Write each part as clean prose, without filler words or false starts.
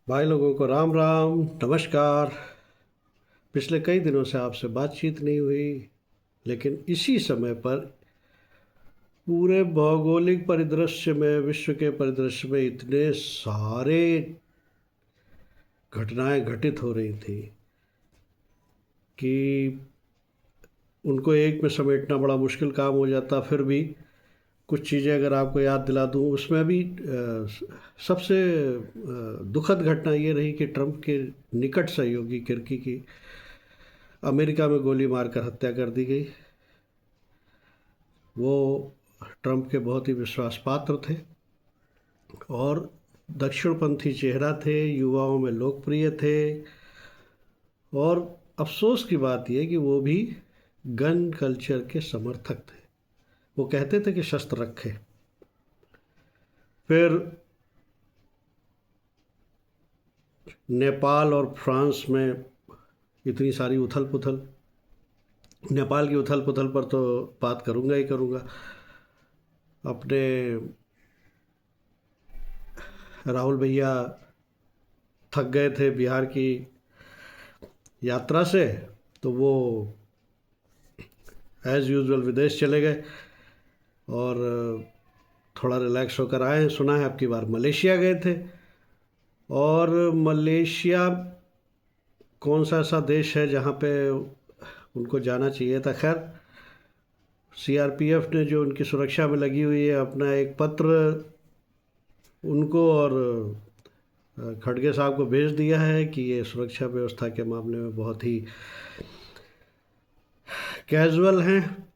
भाई लोगों को राम राम नमस्कार। पिछले कई दिनों से आपसे बातचीत नहीं हुई, लेकिन इसी समय पर पूरे भौगोलिक परिदृश्य में, विश्व के परिदृश्य में इतने सारे घटनाएं घटित हो रही थी कि उनको एक में समेटना बड़ा मुश्किल काम हो जाता। फिर भी कुछ चीज़ें अगर आपको याद दिला दूं, उसमें भी सबसे दुखद घटना ये रही कि ट्रंप के निकट सहयोगी किर्की की अमेरिका में गोली मारकर हत्या कर दी गई। वो ट्रंप के बहुत ही विश्वास पात्र थे और दक्षिणपंथी चेहरा थे, युवाओं में लोकप्रिय थे। और अफसोस की बात यह कि वो भी गन कल्चर के समर्थक थे। वो कहते थे कि शस्त्र रखें। फिर नेपाल और फ्रांस में इतनी सारी उथल पुथल। नेपाल की उथल पुथल पर तो बात करूँगा ही करूँगा। अपने राहुल भैया थक गए थे बिहार की यात्रा से, तो वो एज़ यूजुअल विदेश चले गए और थोड़ा रिलैक्स होकर आए हैं। सुना है अब की बार मलेशिया गए थे। और मलेशिया कौन सा ऐसा देश है जहाँ पे उनको जाना चाहिए था। खैर, सीआरपीएफ ने जो उनकी सुरक्षा में लगी हुई है, अपना एक पत्र उनको और खड़गे साहब को भेज दिया है कि ये सुरक्षा व्यवस्था के मामले में बहुत ही कैजुअल हैं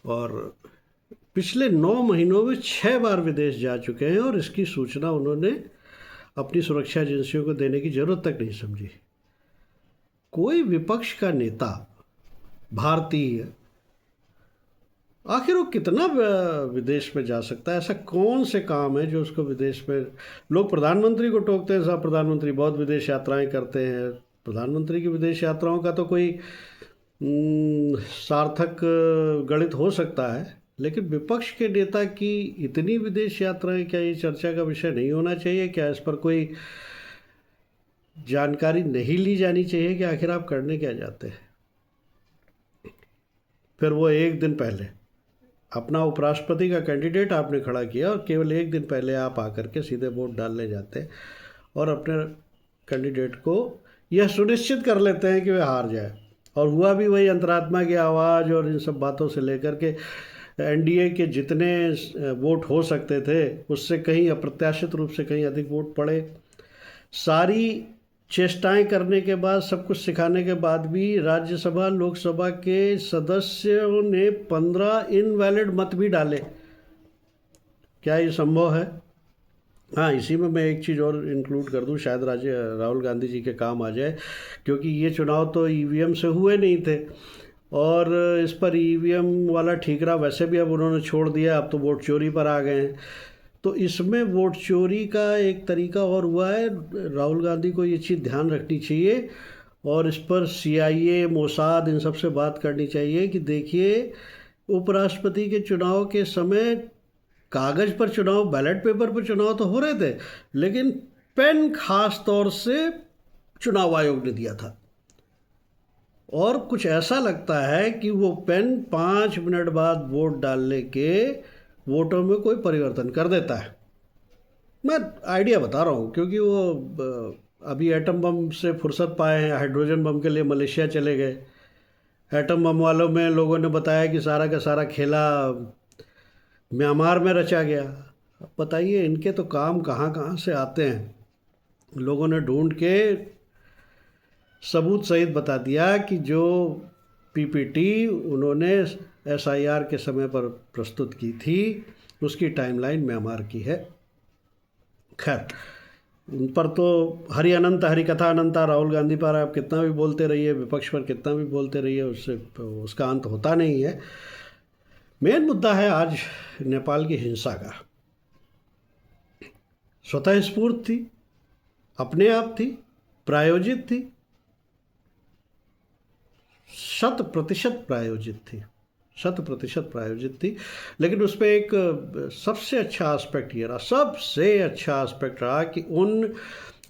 और पिछले 9 महीनों में 6 बार विदेश जा चुके हैं और इसकी सूचना उन्होंने अपनी सुरक्षा एजेंसियों को देने की ज़रूरत तक नहीं समझी। कोई विपक्ष का नेता भारतीय आखिर वो कितना विदेश में जा सकता है? ऐसा कौन से काम है जो उसको विदेश में। लोग प्रधानमंत्री को टोकते हैं, साहब प्रधानमंत्री बहुत विदेश यात्राएं करते हैं। प्रधानमंत्री की विदेश यात्राओं का तो कोई सार्थक गणित हो सकता है, लेकिन विपक्ष के नेता की इतनी विदेश यात्राएं, क्या ये चर्चा का विषय नहीं होना चाहिए? क्या इस पर कोई जानकारी नहीं ली जानी चाहिए कि आखिर आप करने क्या जाते हैं? फिर वो एक दिन पहले अपना उपराष्ट्रपति का कैंडिडेट आपने खड़ा किया और केवल एक दिन पहले आप आकर के सीधे वोट डालने जाते और अपने कैंडिडेट को यह सुनिश्चित कर लेते हैं कि वे हार जाए। और हुआ भी वही। अंतरात्मा की आवाज़ और इन सब बातों से लेकर के एनडीए के जितने वोट हो सकते थे उससे कहीं अप्रत्याशित रूप से कहीं अधिक वोट पड़े। सारी चेष्टाएं करने के बाद, सब कुछ सिखाने के बाद भी राज्यसभा लोकसभा के सदस्यों ने 15 इनवैलिड मत भी डाले। क्या ये संभव है? हाँ, इसी में मैं एक चीज़ और इंक्लूड कर दूं, शायद राहुल गांधी जी के काम आ जाए, क्योंकि ये चुनाव तो ईवीएम से हुए नहीं थे और इस पर ईवीएम वाला ठीकरा वैसे भी अब उन्होंने छोड़ दिया। अब तो वोट चोरी पर आ गए हैं। तो इसमें वोट चोरी का एक तरीका और हुआ है। राहुल गांधी को ये चीज़ ध्यान रखनी चाहिए और इस पर सीआईए, मोसाद, इन सब से बात करनी चाहिए कि देखिए, उपराष्ट्रपति के चुनाव के समय कागज़ पर चुनाव, बैलेट पेपर पर चुनाव तो हो रहे थे, लेकिन पेन खास तौर से चुनाव आयोग ने दिया था। और कुछ ऐसा लगता है कि वो पेन 5 मिनट बाद वोट डालने के वोटों में कोई परिवर्तन कर देता है। मैं आइडिया बता रहा हूँ क्योंकि वो अभी एटम बम से फुर्सत पाए हैं, हाइड्रोजन बम के लिए मलेशिया चले गए। एटम बम वालों में लोगों ने बताया कि सारा का सारा खेला म्यांमार में रचा गया। अब बताइए, इनके तो काम कहाँ कहाँ से आते हैं। लोगों ने ढूंढ के सबूत सहित बता दिया कि जो पीपीटी उन्होंने एसआईआर के समय पर प्रस्तुत की थी उसकी टाइमलाइन म्यांमार की है। खैर, उन पर तो हरि अनंत, हरि कथा अनंता। राहुल गांधी पर आप कितना भी बोलते रहिए, विपक्ष पर कितना भी बोलते रहिए, उससे उसका अंत होता नहीं है। मेन मुद्दा है आज नेपाल की हिंसा का। स्वतः स्फूर्त थी, अपने आप थी, प्रायोजित थी, 100% प्रायोजित थी, 100% प्रायोजित थी। लेकिन उसमें एक सबसे अच्छा एस्पेक्ट ये रहा, सबसे अच्छा एस्पेक्ट रहा कि उन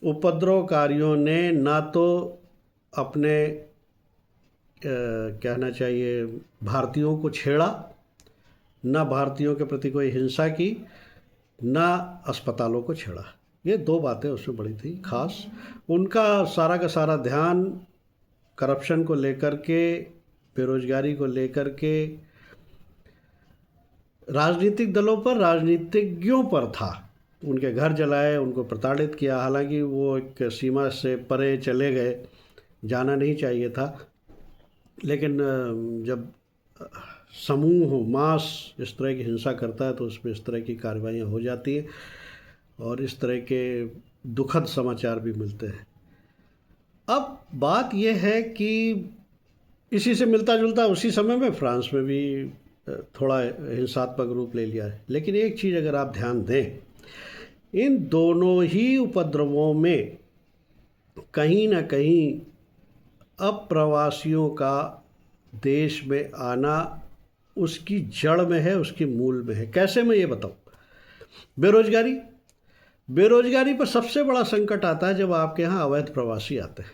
उपद्रवकारियों ने ना तो अपने कहना चाहिए भारतीयों को छेड़ा, ना भारतीयों के प्रति कोई हिंसा की, ना अस्पतालों को छेड़ा। ये दो बातें उसमें बड़ी थी खास। उनका सारा का सारा ध्यान करप्शन को लेकर के, बेरोजगारी को लेकर के, राजनीतिक दलों पर, राजनीतिज्ञों पर था। उनके घर जलाए, उनको प्रताड़ित किया। हालांकि वो एक सीमा से परे चले गए, जाना नहीं चाहिए था, लेकिन जब समूह मास इस तरह की हिंसा करता है तो उसमें इस तरह की कार्रवाइयाँ हो जाती हैं और इस तरह के दुखद समाचार भी मिलते हैं। अब बात यह है कि इसी से मिलता जुलता उसी समय में फ्रांस में भी थोड़ा हिंसात्मक रूप ले लिया है। लेकिन एक चीज़ अगर आप ध्यान दें, इन दोनों ही उपद्रवों में कहीं ना कहीं अप्रवासियों का देश में आना उसकी जड़ में है, उसकी मूल में है। कैसे मैं ये बताऊं? बेरोजगारी पर सबसे बड़ा संकट आता है जब आपके यहाँ अवैध प्रवासी आते हैं।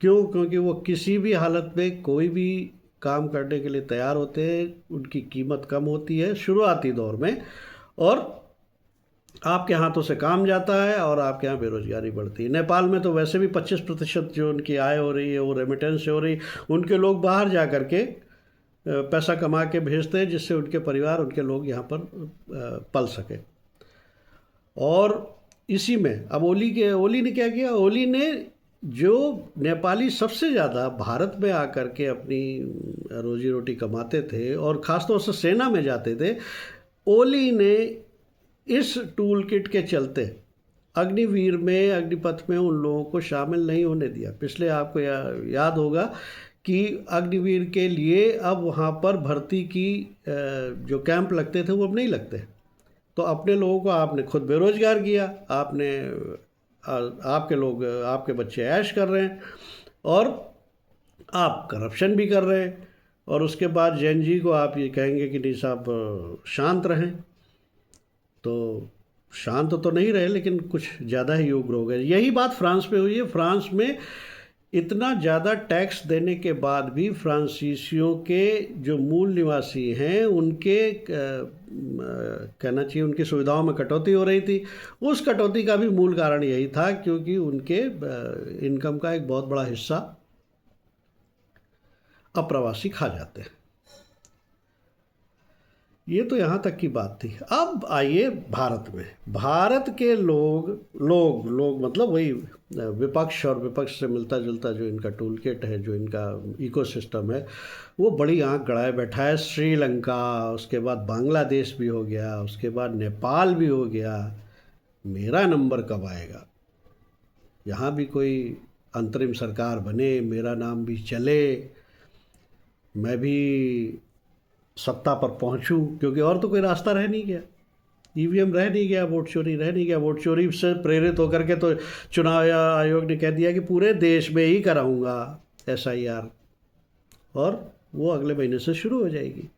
क्यों? क्योंकि वो किसी भी हालत में कोई भी काम करने के लिए तैयार होते हैं, उनकी कीमत कम होती है शुरुआती दौर में, और आपके हाथों से काम जाता है और आपके यहाँ बेरोजगारी बढ़ती है। नेपाल में तो वैसे भी 25% जो उनकी आय हो रही है वो रेमिटेंस से हो रही, उनके लोग बाहर जा कर के पैसा कमा के भेजते हैं जिससे उनके परिवार, उनके लोग यहाँ पर पल सके। और इसी में अब ओली ने क्या किया? ओली ने जो नेपाली सबसे ज़्यादा भारत में आकर के अपनी रोजी रोटी कमाते थे और ख़ासतौर से सेना में जाते थे, ओली ने इस टूल किट के चलते अग्निवीर में, अग्निपथ में उन लोगों को शामिल नहीं होने दिया। पिछले आपको याद होगा कि अग्निवीर के लिए अब वहाँ पर भर्ती की जो कैंप लगते थे वो अब नहीं लगते। तो अपने लोगों को आपने खुद बेरोजगार किया, आपने आपके लोग, आपके बच्चे ऐश कर रहे हैं और आप करप्शन भी कर रहे हैं, और उसके बाद जैन जी को आप ये कहेंगे कि नहीं साहब शांत रहें। तो शांत तो नहीं रहे, लेकिन कुछ ज़्यादा ही उग्र हो गए। यही बात फ्रांस में हुई है। फ्रांस में इतना ज़्यादा टैक्स देने के बाद भी फ्रांसीसियों के जो मूल निवासी हैं उनके कहना चाहिए उनकी सुविधाओं में कटौती हो रही थी। उस कटौती का भी मूल कारण यही था, क्योंकि उनके इनकम का एक बहुत बड़ा हिस्सा अप्रवासी खा जाते हैं। ये तो यहाँ तक की बात थी। अब आइए भारत में। भारत के लोग मतलब वही विपक्ष, और विपक्ष से मिलता जुलता जो इनका टूल किट है, जो इनका इकोसिस्टम है, वो बड़ी आंख गड़ाए बैठा है। श्रीलंका, उसके बाद बांग्लादेश भी हो गया, उसके बाद नेपाल भी हो गया। मेरा नंबर कब आएगा? यहाँ भी कोई अंतरिम सरकार बने, मेरा नाम भी चले, मैं भी सत्ता पर पहुंचूं, क्योंकि और तो कोई रास्ता रह नहीं गया। ईवीएम रह नहीं गया, वोट चोरी रह नहीं गया। वोट चोरी से प्रेरित होकर के तो चुनाव आयोग ने कह दिया कि पूरे देश में ही कराऊंगा SIR, और वो अगले महीने से शुरू हो जाएगी।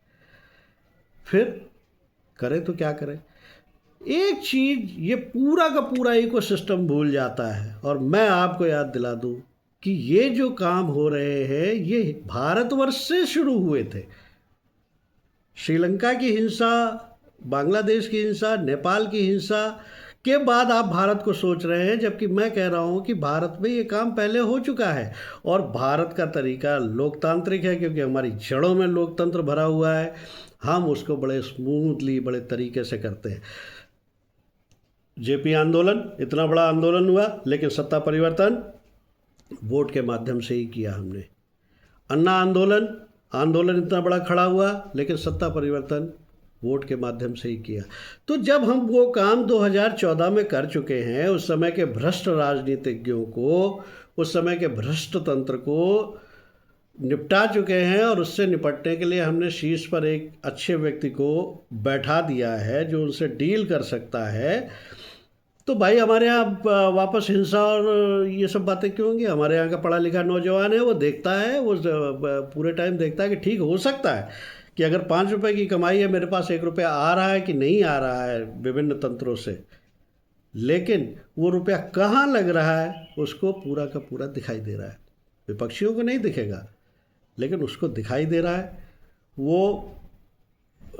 फिर करें तो क्या करें? एक चीज़ ये पूरा का पूरा इकोसिस्टम भूल जाता है। और मैं आपको याद दिला दूं कि ये जो काम हो रहे हैं ये भारतवर्ष से शुरू हुए थे। श्रीलंका की हिंसा, बांग्लादेश की हिंसा, नेपाल की हिंसा के बाद आप भारत को सोच रहे हैं, जबकि मैं कह रहा हूं कि भारत में ये काम पहले हो चुका है। और भारत का तरीका लोकतांत्रिक है, क्योंकि हमारी जड़ों में लोकतंत्र भरा हुआ है। हम उसको बड़े स्मूथली, बड़े तरीके से करते हैं। JP आंदोलन, इतना बड़ा आंदोलन हुआ, लेकिन सत्ता परिवर्तन वोट के माध्यम से ही किया हमने। अन्ना आंदोलन इतना बड़ा खड़ा हुआ, लेकिन सत्ता परिवर्तन वोट के माध्यम से ही किया। तो जब हम वो काम 2014 में कर चुके हैं, उस समय के भ्रष्ट राजनीतिज्ञों को, उस समय के भ्रष्ट तंत्र को निपटा चुके हैं, और उससे निपटने के लिए हमने शीर्ष पर एक अच्छे व्यक्ति को बैठा दिया है जो उनसे डील कर सकता है। तो भाई हमारे यहाँ वापस हिंसा और ये सब बातें क्यों होंगी? हमारे यहाँ का पढ़ा लिखा नौजवान है, वो देखता है, वो पूरे टाइम देखता है कि ठीक हो सकता है कि अगर 5 रुपए की कमाई है, मेरे पास 1 रुपया आ रहा है कि नहीं आ रहा है विभिन्न तंत्रों से, लेकिन वो रुपया कहाँ लग रहा है उसको पूरा का पूरा दिखाई दे रहा है। विपक्षियों को नहीं दिखेगा, लेकिन उसको दिखाई दे रहा है। वो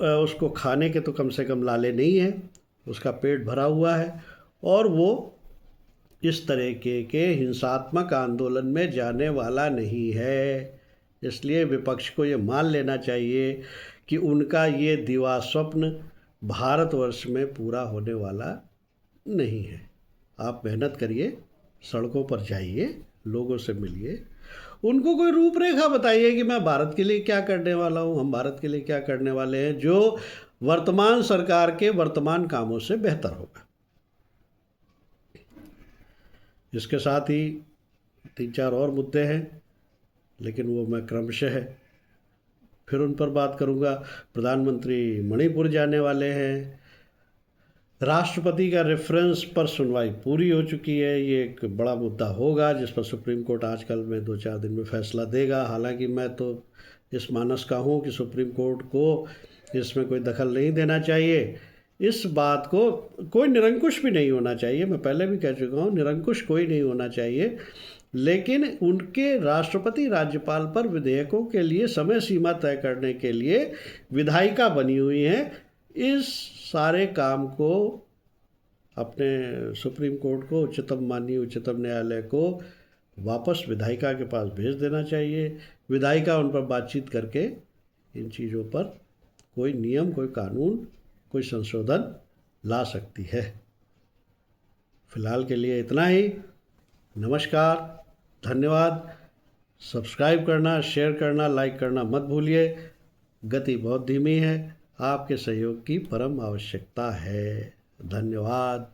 उसको खाने के तो कम से कम लाले नहीं है, उसका पेट भरा हुआ है, और वो इस तरीके के हिंसात्मक आंदोलन में जाने वाला नहीं है। इसलिए विपक्ष को ये मान लेना चाहिए कि उनका ये दिवा स्वप्न भारतवर्ष में पूरा होने वाला नहीं है। आप मेहनत करिए, सड़कों पर जाइए, लोगों से मिलिए, उनको कोई रूपरेखा बताइए कि मैं भारत के लिए क्या करने वाला हूँ, हम भारत के लिए क्या करने वाले हैं, जो वर्तमान सरकार के वर्तमान कामों से बेहतर होगा। इसके साथ ही 3-4 और मुद्दे हैं, लेकिन वो मैं क्रमशः फिर उन पर बात करूँगा। प्रधानमंत्री मणिपुर जाने वाले हैं। राष्ट्रपति का रेफरेंस पर सुनवाई पूरी हो चुकी है। ये एक बड़ा मुद्दा होगा जिस पर सुप्रीम कोर्ट आजकल में 2-4 दिन में फैसला देगा। हालांकि मैं तो इस मानस का हूँ कि सुप्रीम कोर्ट को इसमें कोई दखल नहीं देना चाहिए। इस बात को कोई निरंकुश भी नहीं होना चाहिए, मैं पहले भी कह चुका हूँ, निरंकुश कोई नहीं होना चाहिए। लेकिन उनके राष्ट्रपति राज्यपाल पर विधेयकों के लिए समय सीमा तय करने के लिए विधायिका बनी हुई हैं। इस सारे काम को अपने सुप्रीम कोर्ट को, माननीय उच्चतम न्यायालय को वापस विधायिका के पास भेज देना चाहिए। विधायिका उन पर बातचीत करके इन चीज़ों पर कोई नियम, कोई कानून, कोई संशोधन ला सकती है। फिलहाल के लिए इतना ही। नमस्कार, धन्यवाद। सब्सक्राइब करना, शेयर करना, लाइक करना मत भूलिए। गति बहुत धीमी है, आपके सहयोग की परम आवश्यकता है। धन्यवाद।